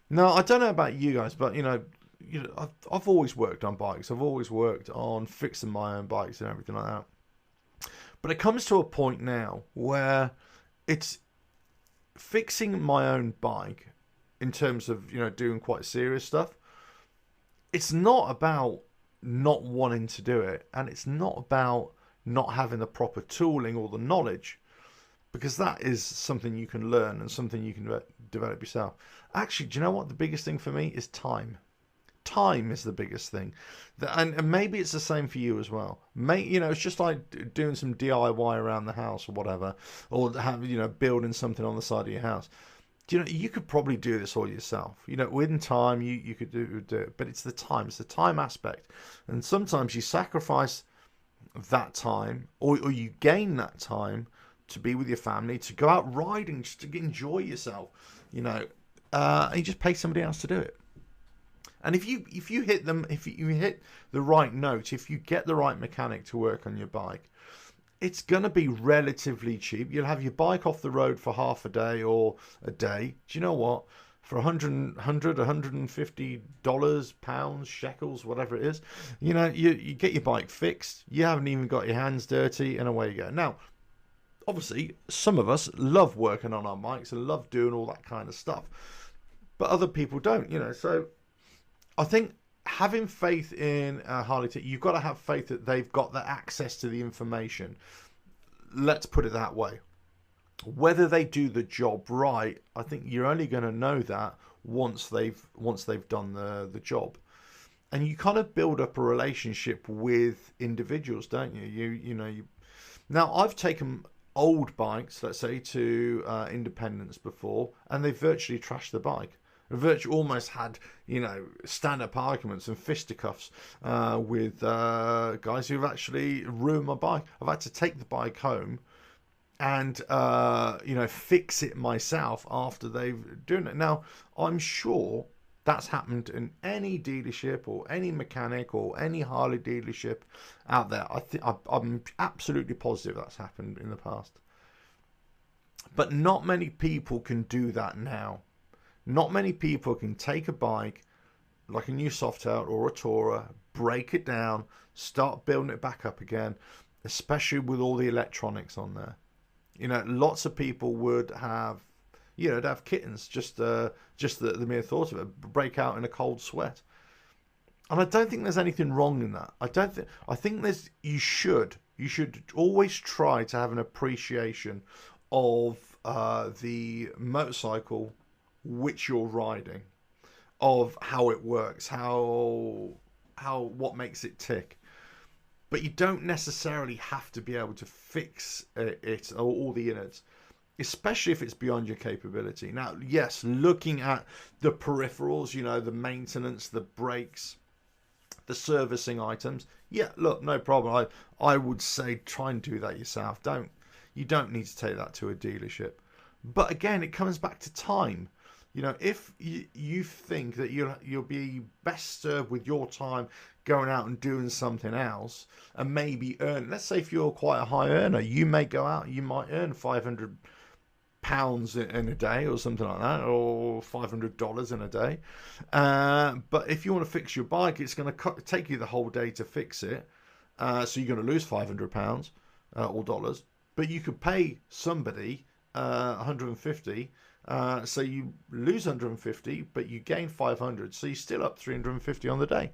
Now, I don't know about you guys, but I've always worked on bikes. I've always worked on fixing my own bikes and everything like that. But it comes to a point now where it's fixing my own bike in terms of, doing quite serious stuff. It's not about not wanting to do it, and it's not about not having the proper tooling or the knowledge, because that is something you can learn and something you can develop yourself. Actually, do you know what the biggest thing for me is? Time. Time is the biggest thing, and maybe it's the same for you as well. It's just like doing some DIY around the house or whatever, or building something on the side of your house. You could probably do this all yourself. Within time, you could do it, but it's the time aspect, and sometimes you sacrifice that time, or you gain that time to be with your family, to go out riding, just to enjoy yourself, and you just pay somebody else to do it. And if you hit the right note, if you get the right mechanic to work on your bike, it's going to be relatively cheap. You'll have your bike off the road for half a day or a day. Do you know what? For $150, pounds, shekels, whatever it is, you get your bike fixed. You haven't even got your hands dirty, and away you go. Now, obviously, some of us love working on our bikes and love doing all that kind of stuff, but other people don't, So I think having faith in Harley, you've got to have faith that they've got the access to the information. Let's put it that way. Whether they do the job right, I think you're only going to know that once they've done the job. And you kind of build up a relationship with individuals, don't you? Now, I've taken old bikes, let's say, to Independence before, and they virtually trashed the bike. Virtually almost had, stand-up arguments and fisticuffs with guys who've actually ruined my bike. I've had to take the bike home and, fix it myself after they've done it. Now, I'm sure that's happened in any dealership or any mechanic or any Harley dealership out there. I'm absolutely positive that's happened in the past. But not many people can do that now. Not many people can take a bike like a new Softail or a Tourer, break it down, start building it back up again, especially with all the electronics on there. Lots of people would have, they'd have kittens, just the mere thought of it, break out in a cold sweat. And I don't think there's anything wrong in that. I think you should always try to have an appreciation of the motorcycle which you're riding, of how it works, what makes it tick. But you don't necessarily have to be able to fix it or all the innards, especially if it's beyond your capability. Now, yes, looking at the peripherals, the maintenance, the brakes, the servicing items, yeah, look, no problem. I would say try and do that yourself. You don't need to take that to a dealership. But again, it comes back to time. If you think that you'll be best served with your time going out and doing something else and maybe earn, let's say if you're quite a high earner, you may go out, you might earn £500 in a day or something like that, or $500 in a day. But if you want to fix your bike, it's going to take you the whole day to fix it. So you're going to lose £500 or dollars, but you could pay somebody 150. So you lose 150, but you gain 500, so you're still up 350 on the day.